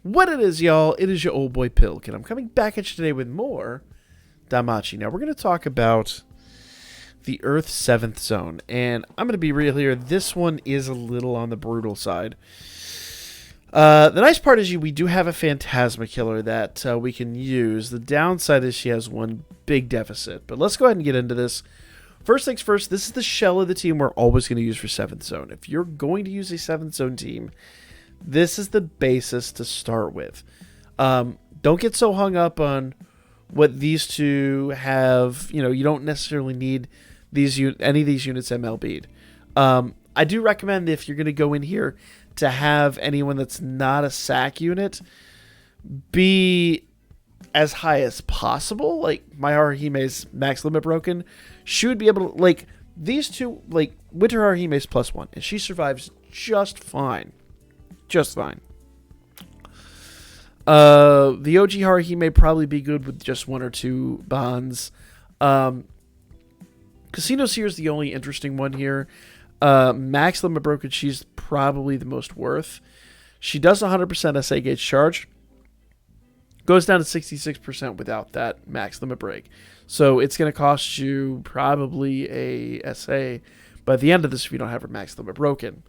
What it is, y'all, it is your old boy Pilk, and I'm coming back at you today with more Danmachi. Now, we're going to talk about the Earth's 7th zone, and I'm going to be real here. This one is a little on the brutal side. The nice part is we do have a Phantasma Killer that we can use. The downside is she has one big deficit, but let's go ahead and get into this. First things first, this is the shell of the team we're always going to use for 7th zone. If you're going to use a 7th zone team, this is the basis to start with. Don't get so hung up on what these two have. You know, you don't necessarily need any of these units MLB'd. I do recommend if you're going to go in here to have anyone that's not a SAC unit be as high as possible. Like my Haruhime's max limit broken. She would be able to, like, these two, like Winter Haruhime's +1, and she survives just fine. Just fine. The OG Haruhi may probably be good with just 1 or 2 bonds. Casino Seer is the only interesting one here. Max limit broken, she's probably the most worth. She does 100% SA gauge charge. Goes down to 66% without that max limit break. So it's going to cost you probably a SA by the end of this if you don't have her max limit broken.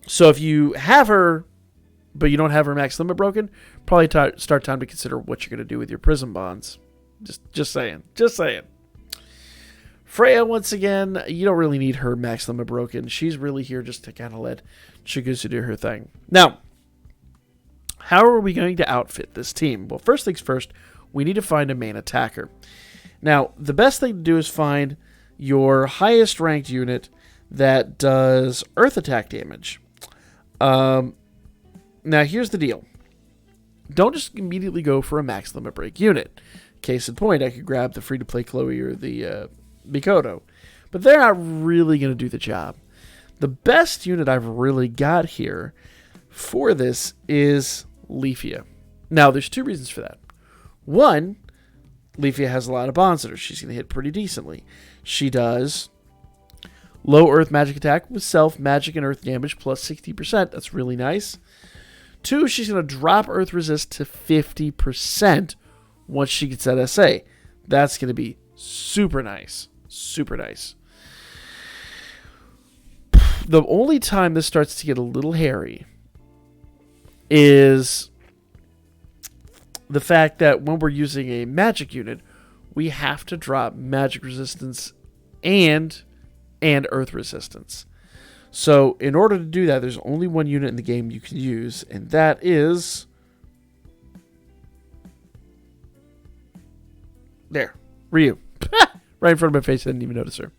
So if you have her, but you don't have her max limit broken, probably start time to consider what you're going to do with your prism bonds. Just saying. Just saying. Freya, once again, you don't really need her max limit broken. She's really here just to kind of let Chigusa do her thing. Now, how are we going to outfit this team? Well, first things first, we need to find a main attacker. Now, the best thing to do is find your highest ranked unit that does earth attack damage. Now, here's the deal. Don't just immediately go for a max limit break unit. Case in point, I could grab the free-to-play Chloe or the Mikoto. But they're not really going to do the job. The best unit I've really got here for this is Leafia. Now, there's 2 reasons for that. One, Leafia has a lot of bonds that her. She's going to hit pretty decently. She does low earth magic attack with self, magic, and earth damage plus 60%. That's really nice. 2, she's going to drop earth resist to 50% once she gets that SA. That's going to be super nice. Super nice. The only time this starts to get a little hairy is the fact that when we're using a magic unit, we have to drop magic resistance and earth resistance. So in order to do that, there's only one unit in the game you can use, and that is there, Ryu. Right in front of my face, I didn't even notice her.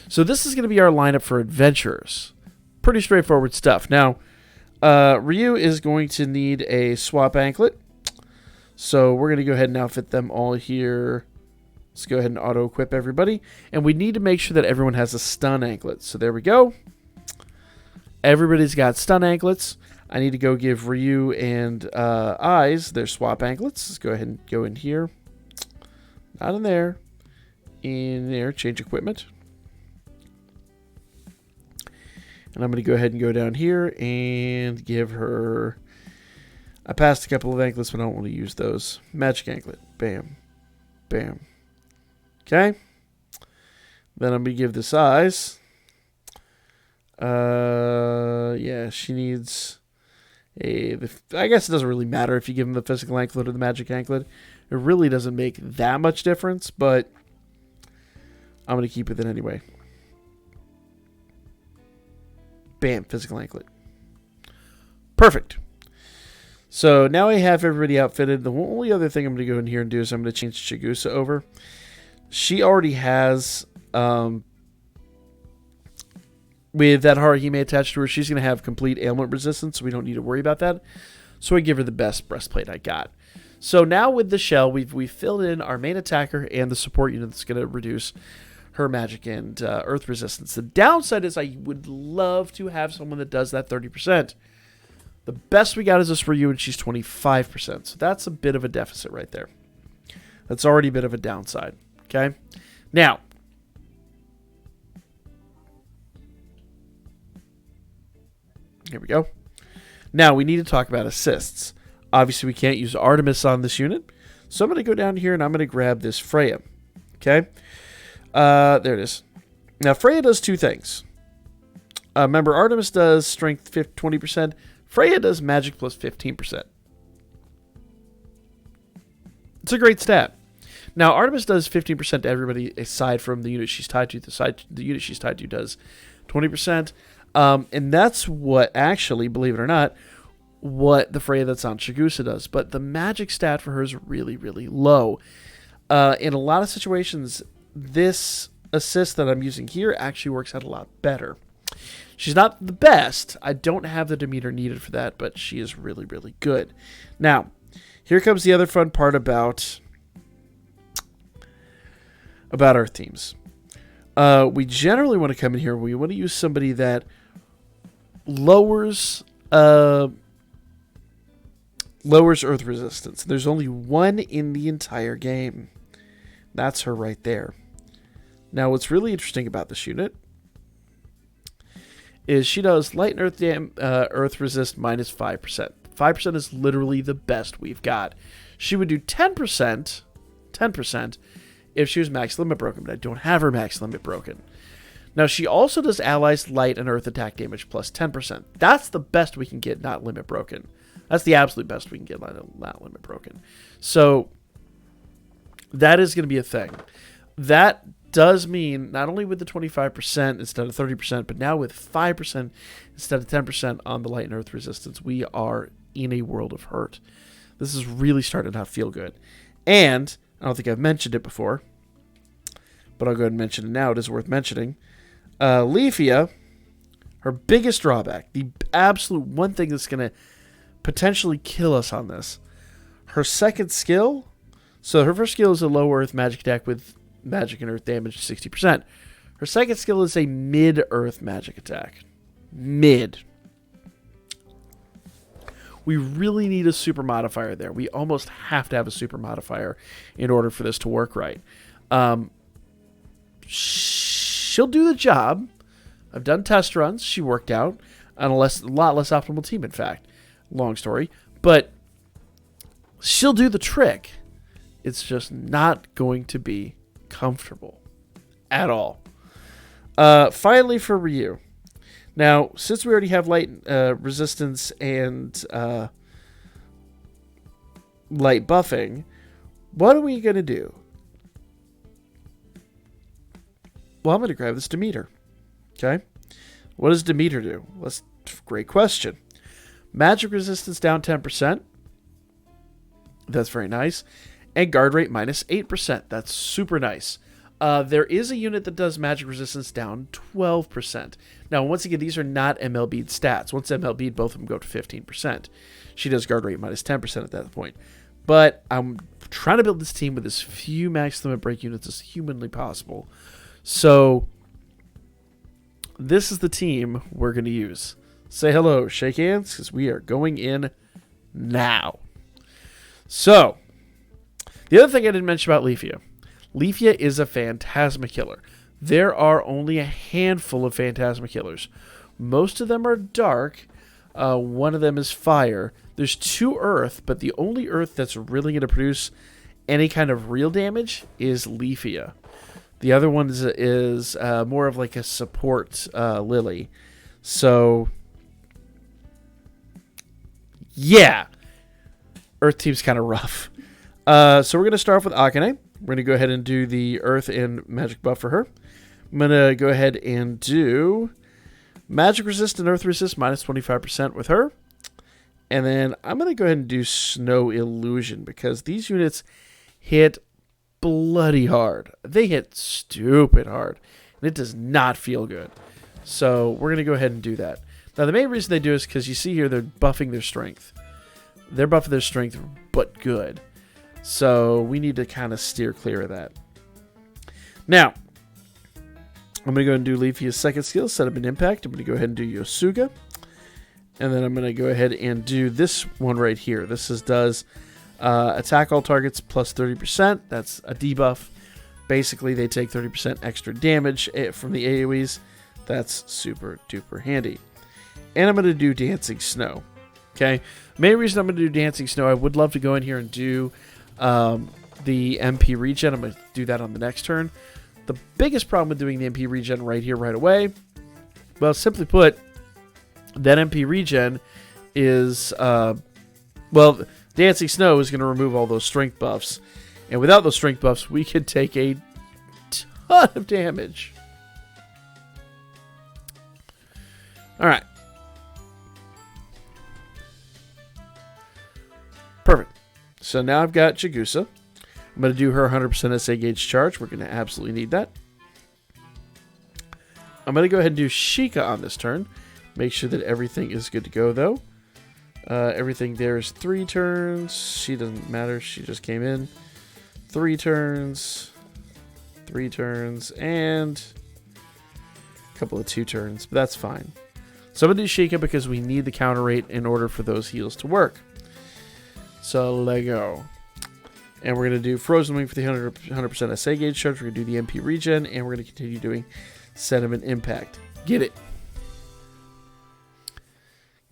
So this is going to be our lineup for adventurers. Pretty straightforward stuff. Now, Ryu is going to need a swap anklet. So we're going to go ahead and outfit them all here. Let's go ahead and auto-equip everybody. And we need to make sure that everyone has a stun anklet. So there we go. Everybody's got stun anklets. I need to go give Ryu and Eyes their swap anklets. Let's go ahead and go in here. Not in there. In there. Change equipment. And I'm going to go ahead and go down here and give her... I passed a couple of anklets, but I don't want to use those. Magic anklet. Bam. Bam. Okay. Then I'm going to give this Eyes. Yeah, she needs I guess it doesn't really matter if you give him the physical anklet or the magic anklet. It really doesn't make that much difference, but I'm going to keep with it anyway. Bam, physical anklet. Perfect. So now I have everybody outfitted. The only other thing I'm going to go in here and do is I'm going to change Chigusa over. She already has... with that Haruhime attached to her, she's going to have complete ailment resistance, so we don't need to worry about that. So I give her the best breastplate I got. So now with the shell, we've filled in our main attacker and the support unit that's going to reduce her magic and earth resistance. The downside is I would love to have someone that does that 30%. The best we got is this for you, and she's 25%. So that's a bit of a deficit right there. That's already a bit of a downside. Okay? Now, here we go. Now, we need to talk about assists. Obviously, we can't use Artemis on this unit. So I'm going to go down here and I'm going to grab this Freya. Okay? There it is. Now, Freya does two things. Remember, Artemis does strength 20%. Freya does magic plus 15%. It's a great stat. Now, Artemis does 15% to everybody aside from the unit she's tied to. The unit she's tied to does 20%. And that's what actually, believe it or not, what the Freya that's on Chigusa does. But the magic stat for her is really, really low. In a lot of situations, this assist that I'm using here actually works out a lot better. She's not the best. I don't have the Demeter needed for that, but she is really, really good. Now, here comes the other fun part about Earth teams. We generally want to come in here. We want to use somebody that lowers Earth resistance. There's only one in the entire game. That's her right there. Now, what's really interesting about this unit is she does light and earth resist minus 5%. 5% is literally the best we've got. She would do 10% if she was max limit broken, but I don't have her max limit broken. Now, she also does allies light and earth attack damage plus 10%. That's the best we can get, not limit broken. That's the absolute best we can get, not limit broken. So that is going to be a thing. That does mean not only with the 25% instead of 30%, but now with 5% instead of 10% on the light and earth resistance, we are in a world of hurt. This is really starting to not feel good. And I don't think I've mentioned it before, but I'll go ahead and mention it now. It is worth mentioning. Leafia, her biggest drawback, the absolute one thing that's going to potentially kill us on this, her second skill. So her first skill is a low earth magic attack with magic and earth damage 60%. Her second skill is a mid-earth magic attack. Mid. We really need a super modifier there. We almost have to have a super modifier in order for this to work right. She'll do the job. I've done test runs. She worked out on a lot less optimal team, in fact. Long story. But she'll do the trick. It's just not going to be comfortable at all. Finally for Ryu. Now, since we already have light resistance and light buffing, what are we going to do? Well, I'm going to grab this Demeter. Okay? What does Demeter do? Well, that's a great question. Magic resistance down 10%. That's very nice. And guard rate minus 8%. That's super nice. There is a unit that does magic resistance down 12%. Now, once again, these are not MLB'd stats. Once MLB'd, both of them go to 15%. She does guard rate minus 10% at that point. But I'm trying to build this team with as few max limit break units as humanly possible. So, this is the team we're going to use. Say hello, shake hands, because we are going in now. So, the other thing I didn't mention about Leafia. Leafia is a Phantasma killer. There are only a handful of Phantasma killers. Most of them are dark. One of them is fire. There's 2 earth, but the only earth that's really going to produce any kind of real damage is Leafia. The other one is more of like a support lily. So, yeah. Earth team's kind of rough. So we're going to start off with Akane. We're going to go ahead and do the earth and magic buff for her. I'm going to go ahead and do magic resist and earth resist minus 25% with her. And then I'm going to go ahead and do snow illusion because these units hit bloody hard. They hit stupid hard. And it does not feel good. So we're going to go ahead and do that. Now the main reason they do is because you see here they're buffing their strength. They're buffing their strength, but good. So we need to kind of steer clear of that. Now, I'm going to go ahead and do Leafia's second skill, set up an impact. I'm going to go ahead and do Yosuga. And then I'm going to go ahead and do this one right here. This does attack all targets plus 30%. That's a debuff. Basically, they take 30% extra damage from the AoEs. That's super duper handy. And I'm going to do Dancing Snow. Okay. Main reason I'm going to do Dancing Snow, I would love to go in here and do the MP regen. I'm going to do that on the next turn. The biggest problem with doing the MP regen right here, right away, well, simply put, that MP regen is, well, Dancing Snow is going to remove all those strength buffs. And without those strength buffs, we could take a ton of damage. All right. Perfect. So now I've got Chigusa. I'm going to do her 100% SA gauge charge. We're going to absolutely need that. I'm going to go ahead and do Sheikah on this turn. Make sure that everything is good to go, though. Everything there is 3 turns. She doesn't matter. She just came in. 3 turns. 3 turns. And a couple of 2 turns. But that's fine. So I'm going to do Sheikah because we need the counter rate in order for those heals to work. So let go. And we're going to do Frozen Wing for the 100% SA gauge charge. We're going to do the MP regen. And we're going to continue doing Sentiment Impact. Get it.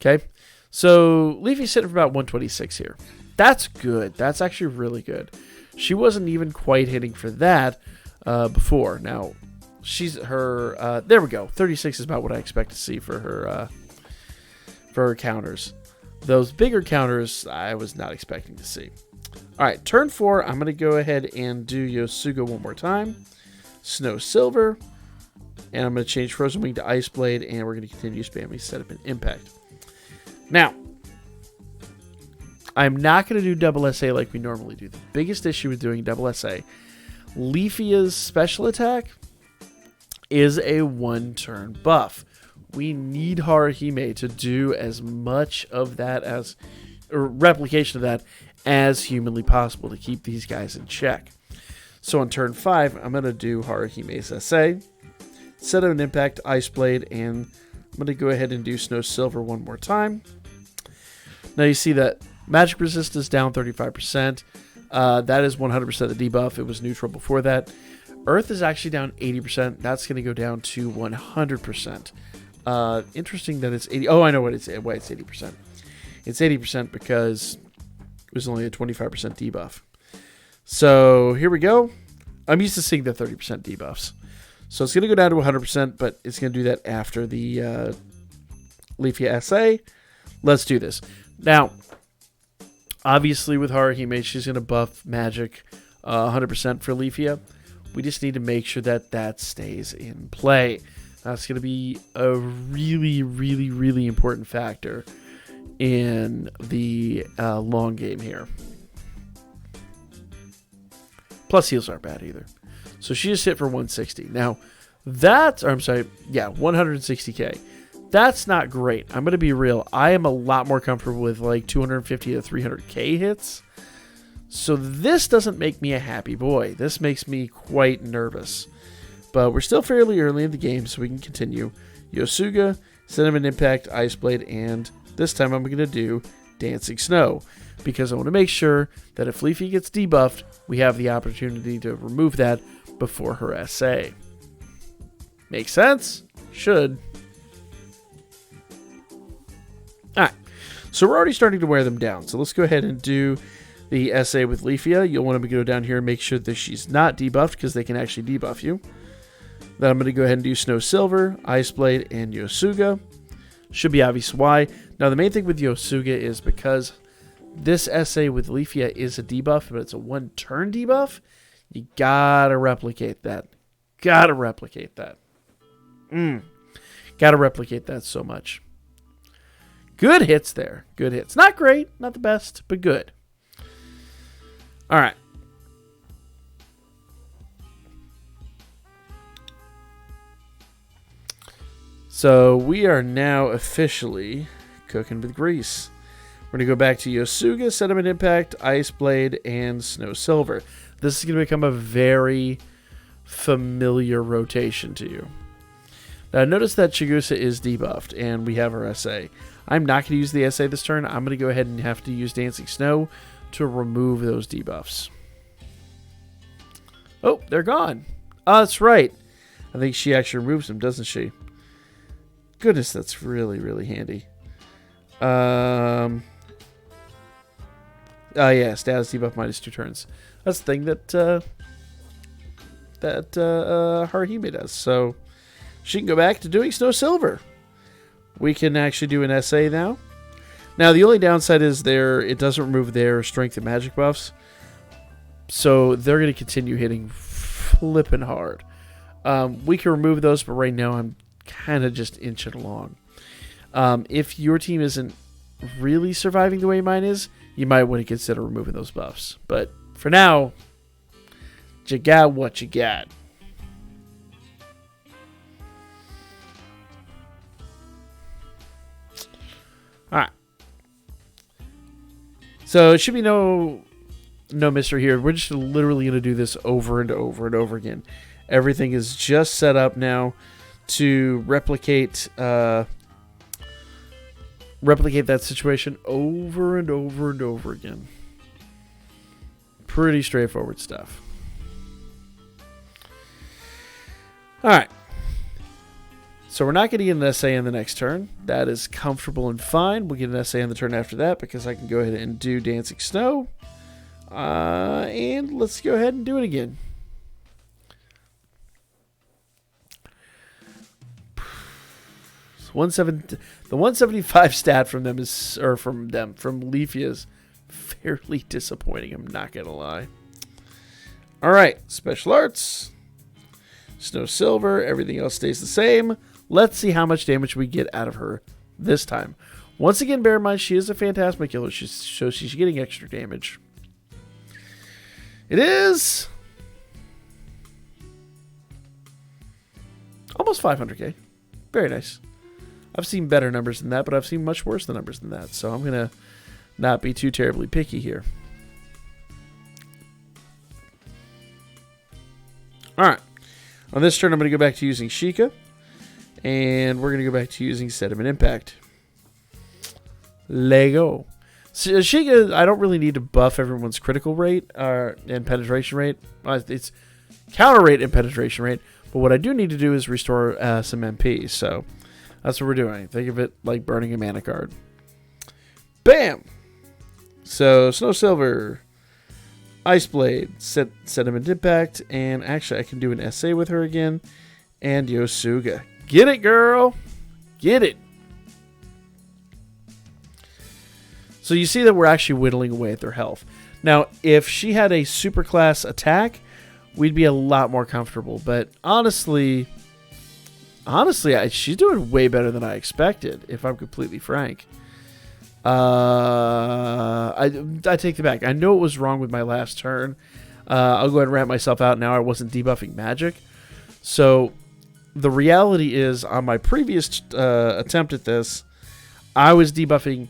Okay. So Leafy's sitting for about 126 here. That's good. That's actually really good. She wasn't even quite hitting for that before. Now, she's her... there we go. 36 is about what I expect to see for her counters. Those bigger counters, I was not expecting to see. All right, turn 4, I'm going to go ahead and do Yosuga one more time. Snow Silver. And I'm going to change Frozen Wing to Ice Blade, and we're going to continue spamming Sentiment Impact. Now, I'm not going to do double SA like we normally do. The biggest issue with doing double SA, Leafia's special attack is a 1-turn buff. We need Haruhime to do as much of that as, or replication of that, as humanly possible to keep these guys in check. So on turn 5, I'm going to do Haruhime's SA, set an Impact, Ice Blade, and I'm going to go ahead and do Snow Silver one more time. Now you see that Magic Resist is down 35%. That is 100% the debuff. It was neutral before that. Earth is actually down 80%. That's going to go down to 100%. Interesting that it's 80. Oh, I know why it's 80%. It's 80% because it was only a 25% debuff. So here we go. I'm used to seeing the 30% debuffs. So it's going to go down to 100%, but it's going to do that after the Leafy SA. Let's do this. Now, obviously with Haruhime, she's going to buff magic 100% for Leafia. We just need to make sure that that stays in play. That's going to be a really, really, really important factor in the long game here. Plus heals aren't bad either. So she just hit for 160. Now, that's, or I'm sorry, yeah, 160k. That's not great. I'm going to be real. I am a lot more comfortable with like 250 to 300k hits. So this doesn't make me a happy boy. This makes me quite nervous. But we're still fairly early in the game, so we can continue. Yosuga, Sentiment Impact, Ice Blade, and this time I'm going to do Dancing Snow. Because I want to make sure that if Leafy gets debuffed, we have the opportunity to remove that before her SA. Make sense? Should. Alright, so we're already starting to wear them down. So let's go ahead and do the SA with Leafia. You'll want to go down here and make sure that she's not debuffed because they can actually debuff you. Then I'm going to go ahead and do Snow Silver, Ice Blade, and Yosuga. Should be obvious why. Now the main thing with Yosuga is because this SA with Leafia is a debuff, but it's a 1-turn debuff, you gotta replicate that. Gotta replicate that. Gotta replicate that so much. Good hits there. Good hits. Not great, not the best, but good. Alright. So we are now officially cooking with grease. We're going to go back to Yosuga, Sentiment Impact, Ice Blade, and Snow Silver. This is going to become a very familiar rotation to you. Now notice that Chigusa is debuffed, and we have her SA. I'm not going to use the SA this turn. I'm going to go ahead and have to use Dancing Snow to remove those debuffs. Oh, they're gone. Oh, that's right. I think she actually removes them, doesn't she? Goodness, that's really, really handy. Yeah, status debuff -2 turns. That's the thing that Haruhime does. So she can go back to doing Snow Silver. We can actually do an SA now. Now, the only downside is it doesn't remove their strength and magic buffs. So they're going to continue hitting flipping hard. We can remove those, but right now I'm kind of just inching along. If your team isn't really surviving the way mine is, you might want to consider removing those buffs. But for now, you got what you got. Alright. So it should be no mystery here. We're just literally going to do this over and over and over again. Everything is just set up now to replicate that situation over and over and over again. Pretty straightforward stuff. Alright. So we're not going to get an SA in the next turn. That is comfortable and fine. We'll get an SA in the turn after that because I can go ahead and do Dancing Snow. And let's go ahead and do it again. The 175 stat from them from Leafy is fairly disappointing. I'm not going to lie. All right, special arts. Snow Silver. Everything else stays the same. Let's see how much damage we get out of her this time. Once again, bear in mind, she is a Phantasma Killer, so she's getting extra damage. It is almost 500k. Very nice. I've seen better numbers than that, but I've seen much worse numbers than that. So I'm going to not be too terribly picky here. All right. On this turn, I'm going to go back to using Sheikah. And we're going to go back to using Sediment Impact. Lego. So Sheikah, I don't really need to buff everyone's critical rate and penetration rate. It's counter rate and penetration rate. But what I do need to do is restore some MP. So that's what we're doing. Think of it like burning a mana card. Bam! So Snow Silver, Ice Blade, Sediment Impact, and actually I can do an SA with her again. And Yosuga. Get it, girl! Get it! So you see that we're actually whittling away at their health. Now, if she had a superclass attack, we'd be a lot more comfortable. But honestly, she's doing way better than I expected, if I'm completely frank. I take it back. I know it was wrong with my last turn. I'll go ahead and rant myself out now. I wasn't debuffing magic. So the reality is, on my previous attempt at this, I was debuffing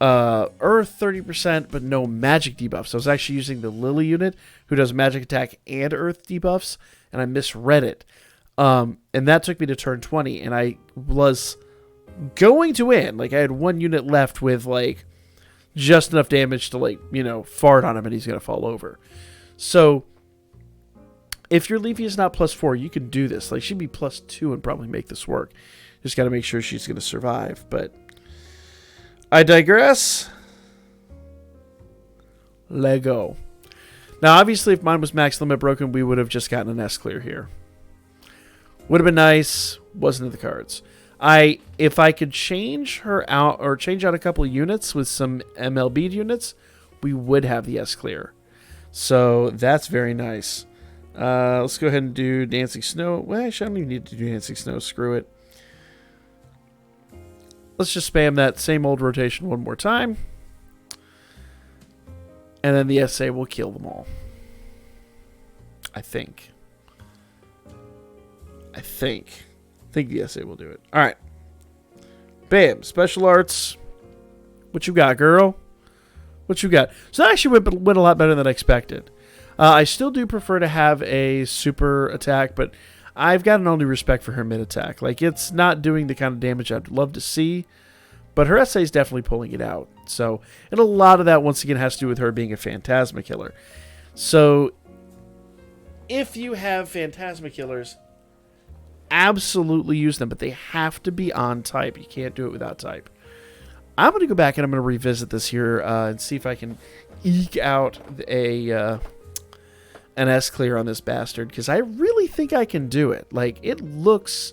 Earth 30%, but no magic debuffs. I was actually using the Lily unit, who does magic attack and Earth debuffs, and I misread it. And that took me to turn 20, and I was going to win. Like, I had one unit left with, like, just enough damage to, like, fart on him and he's going to fall over. So if your Leafy is not +4, you can do this. Like, she'd be +2 and probably make this work. Just got to make sure she's going to survive. But I digress. Lego. Now, obviously, if mine was max limit broken, we would have just gotten an S clear here. Would have been nice. Wasn't in the cards. If I could change her out or change out a couple of units with some MLB units, we would have the S clear. So that's very nice. Let's go ahead and do Dancing Snow. Well, actually, I don't even need to do Dancing Snow. Screw it. Let's just spam that same old rotation one more time. And then the SA will kill them all. I think the SA will do it. All right. Bam. Special arts. What you got, girl? What you got? So that actually went a lot better than I expected. I still do prefer to have a super attack, but I've got an only respect for her mid attack. Like, it's not doing the kind of damage I'd love to see, but her SA is definitely pulling it out. So, and a lot of that, once again, has to do with her being a Phantasma Killer. So, if you have Phantasma Killers, absolutely use them, but they have to be on type. You can't do it without type. I'm going to go back and I'm going to revisit this here and see if I can eke out an S clear on this bastard, because I really think I can do it. Like, it looks...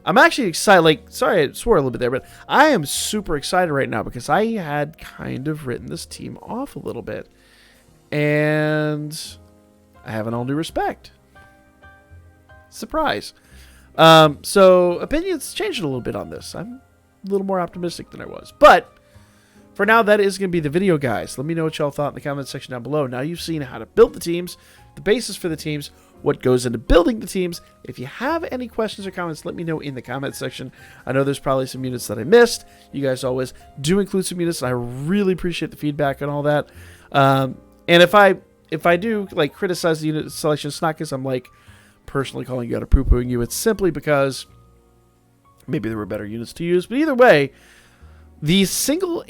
I'm actually excited. Like, sorry I swore a little bit there, but I am super excited right now because I had kind of written this team off a little bit. And I have an all new respect. Surprise. So opinions changed a little bit on this. I'm a little more optimistic than I was. But for now, that is going to be the video, guys. Let me know what y'all thought in the comment section down below. Now you've seen how to build the teams, the basis for the teams, what goes into building the teams. If you have any questions or comments, let me know in the comment section. I know there's probably some units that I missed. You guys always do include some units. I really appreciate the feedback and all that. And if I do like criticize the unit selection, it's not because I'm like personally calling you out or poo-pooing you. It's simply because maybe there were better units to use. But either way, the single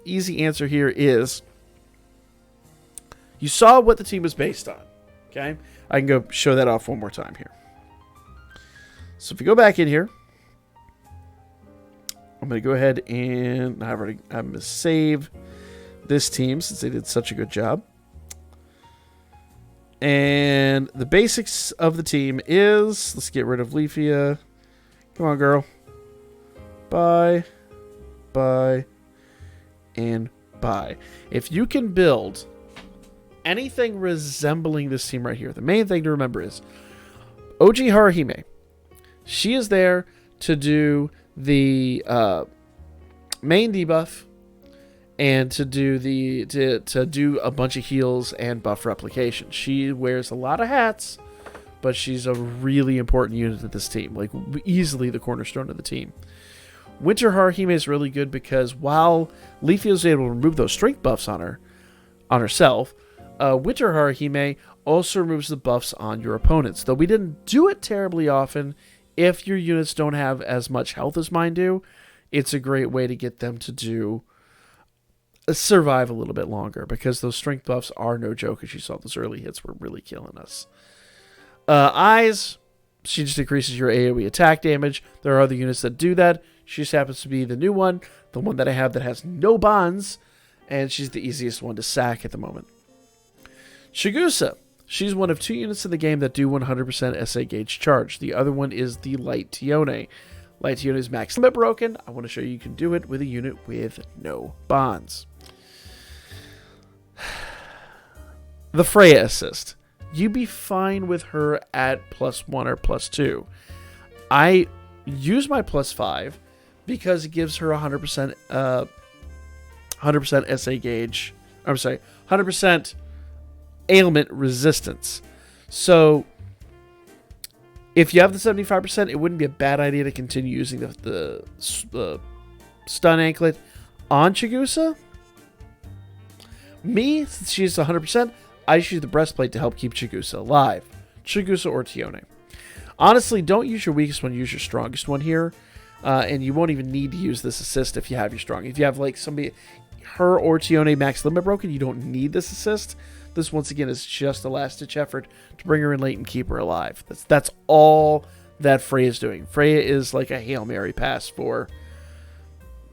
easy answer here is you saw what the team was based on. Okay, I can go show that off one more time here. So if you go back in here, I'm going to go ahead and I'm going to save this team since they did such a good job. And the basics of the team is, let's get rid of Leafia. Come on, girl. Bye, and bye. If you can build anything resembling this team right here, the main thing to remember is OG Haruhime. She is there to do the main debuff and to do to do a bunch of heals and buff replication. She wears a lot of hats, but she's a really important unit to this team, like easily the cornerstone of the team. Winter Haruhime is really good because while Leafy was able to remove those strength buffs on herself, Winter Haruhime also removes the buffs on your opponents. Though we didn't do it terribly often, if your units don't have as much health as mine do, it's a great way to get them to survive a little bit longer, because those strength buffs are no joke. As you saw, those early hits were really killing us. Eyes, she just increases your AoE attack damage. There are other units that do that. She just happens to be the new one, the one that I have that has no bonds, and she's the easiest one to sack at the moment. Chigusa, she's one of 2 units in the game that do 100% SA gauge charge. The other one is the Light Tione. Light Tione is max limit broken. I want to show you can do it with a unit with no bonds. The Freya assist. You'd be fine with her at +1 or +2. I use my +5 because it gives her 100% SA gauge. I'm sorry, 100% ailment resistance. So if you have the 75%, it wouldn't be a bad idea to continue using the stun anklet on Chigusa. Me, since she's 100%, I just use the breastplate to help keep Chigusa alive. Chigusa or Tione. Honestly, don't use your weakest one, use your strongest one here. And you won't even need to use this assist if you have your strong. If you have like somebody, her or Tione max limit broken, you don't need this assist. This, once again, is just a last-ditch effort to bring her in late and keep her alive. That's all that Freya is doing. Freya is like a Hail Mary pass for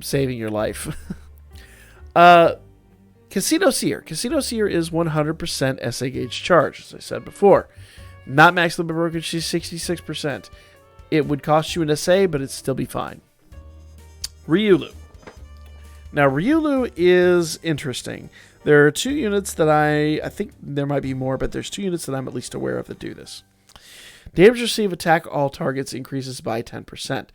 saving your life. Casino Seer. Casino Seer is 100% SA gauge charge, as I said before. Not max limit broken, she's 66%. It would cost you an SA, but it'd still be fine. Ryulu. Now, Ryulu is interesting. There are 2 units that I think there might be more, but there's 2 units that I'm at least aware of that do this. Damage received, attack all targets increases by 10%.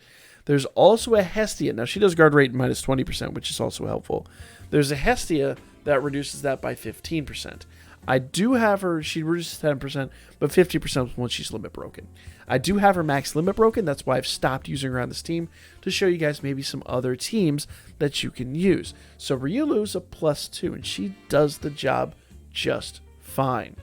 There's also a Hestia. Now, she does guard rate minus 20%, which is also helpful. There's a Hestia that reduces that by 15%. I do have her, she reduces 10%, but 50% once she's limit broken. I do have her max limit broken. That's why I've stopped using her on this team, to show you guys maybe some other teams that you can use. So Ryulu's a +2, and she does the job just fine.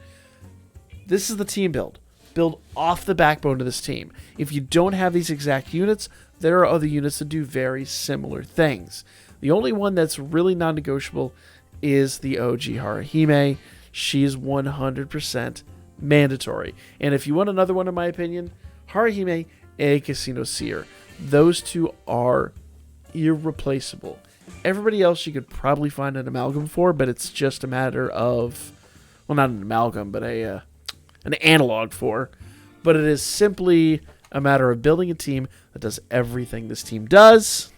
This is the team build. Build off the backbone of this team. If you don't have these exact units, there are other units that do very similar things. The only one that's really non-negotiable is the OG Haruhime. She's 100% mandatory. And if you want another one, in my opinion, Haruhime and Casino Seer. Those 2 are irreplaceable. Everybody else you could probably find an amalgam for, but it's just a matter of, well, not an amalgam, but an analog for. But it is simply a matter of building a team that does everything this team does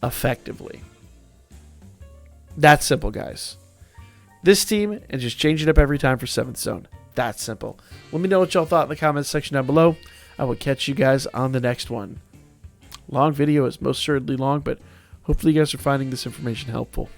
effectively. That's simple, guys. This team, and just change it up every time for 7th Zone. That's simple. Let me know what y'all thought in the comments section down below. I will catch you guys on the next one. Long video is most certainly long, but hopefully you guys are finding this information helpful.